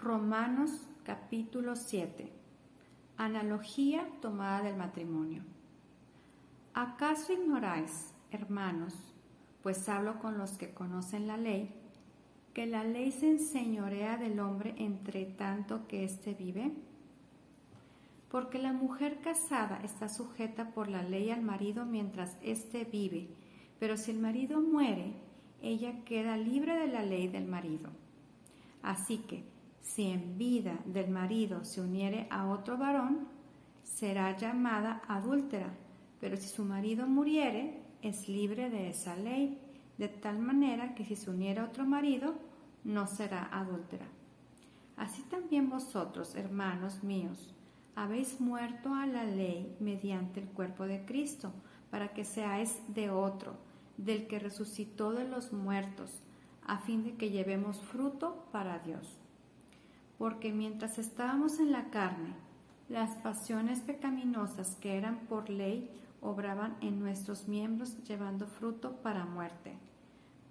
Romanos capítulo 7. Analogía tomada del matrimonio. ¿Acaso ignoráis, hermanos, pues hablo con los que conocen la ley, que la ley se enseñorea del hombre entre tanto que éste vive? Porque la mujer casada está sujeta por la ley al marido mientras éste vive, pero si el marido muere, ella queda libre de la ley del marido. Así que, si en vida del marido se uniere a otro varón, será llamada adúltera, pero si su marido muriere, es libre de esa ley, de tal manera que si se uniere a otro marido, no será adúltera. Así también vosotros, hermanos míos, habéis muerto a la ley mediante el cuerpo de Cristo, para que seáis de otro, del que resucitó de los muertos, a fin de que llevemos fruto para Dios. Porque mientras estábamos en la carne, las pasiones pecaminosas que eran por ley obraban en nuestros miembros llevando fruto para muerte.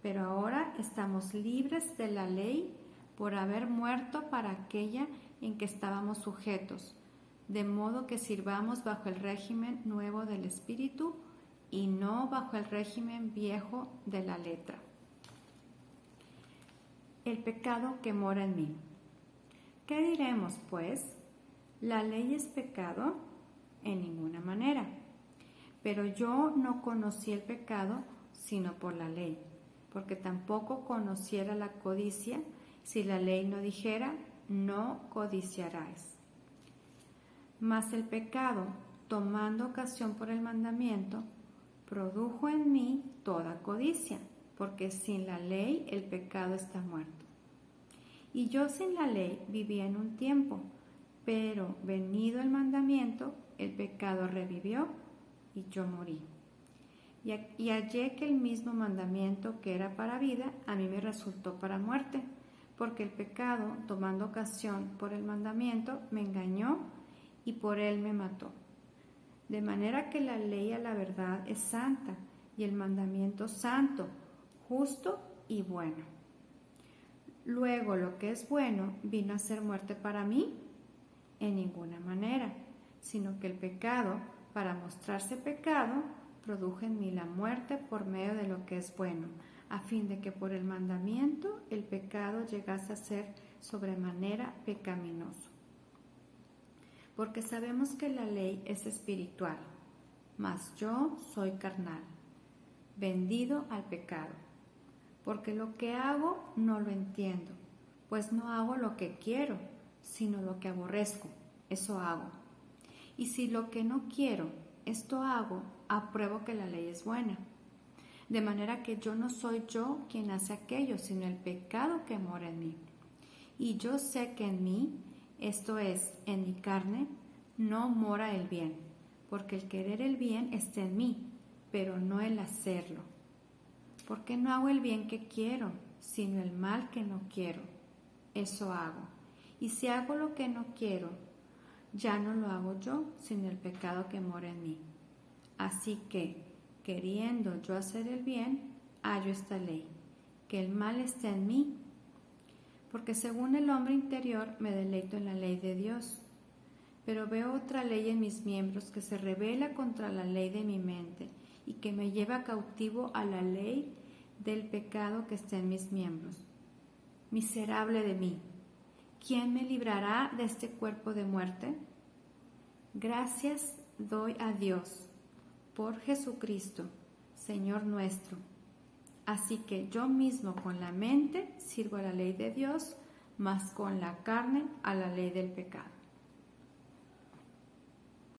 Pero ahora estamos libres de la ley por haber muerto para aquella en que estábamos sujetos, de modo que sirvamos bajo el régimen nuevo del Espíritu y no bajo el régimen viejo de la letra. El pecado que mora en mí. ¿Qué diremos, pues? ¿La ley es pecado? En ninguna manera. Pero yo no conocí el pecado sino por la ley, porque tampoco conociera la codicia si la ley no dijera, no codiciarás. Mas el pecado, tomando ocasión por el mandamiento, produjo en mí toda codicia, porque sin la ley el pecado está muerto. Y yo sin la ley vivía en un tiempo, pero venido el mandamiento, el pecado revivió y yo morí. Y hallé que el mismo mandamiento que era para vida, a mí me resultó para muerte, porque el pecado, tomando ocasión por el mandamiento, me engañó y por él me mató. De manera que la ley a la verdad es santa, y el mandamiento santo, justo y bueno. Luego lo que es bueno vino a ser muerte para mí, en ninguna manera, sino que el pecado, para mostrarse pecado, produjo en mí la muerte por medio de lo que es bueno, a fin de que por el mandamiento el pecado llegase a ser sobremanera pecaminoso. Porque sabemos que la ley es espiritual, mas yo soy carnal, vendido al pecado. Porque lo que hago no lo entiendo, pues no hago lo que quiero, sino lo que aborrezco, eso hago. Y si lo que no quiero, esto hago, apruebo que la ley es buena. De manera que yo no soy yo quien hace aquello, sino el pecado que mora en mí. Y yo sé que en mí, esto es, en mi carne, no mora el bien, porque el querer el bien está en mí, pero no el hacerlo. Porque no hago el bien que quiero, sino el mal que no quiero. Eso hago. Y si hago lo que no quiero, ya no lo hago yo, sino el pecado que mora en mí. Así que, queriendo yo hacer el bien, hallo esta ley, que el mal está en mí. Porque según el hombre interior me deleito en la ley de Dios. Pero veo otra ley en mis miembros que se rebela contra la ley de mi mente y que me lleva cautivo a la ley del pecado que está en mis miembros. Miserable de mí, ¿quién me librará de este cuerpo de muerte? Gracias doy a Dios por Jesucristo, Señor nuestro. Así que yo mismo con la mente sirvo a la ley de Dios, mas con la carne a la ley del pecado.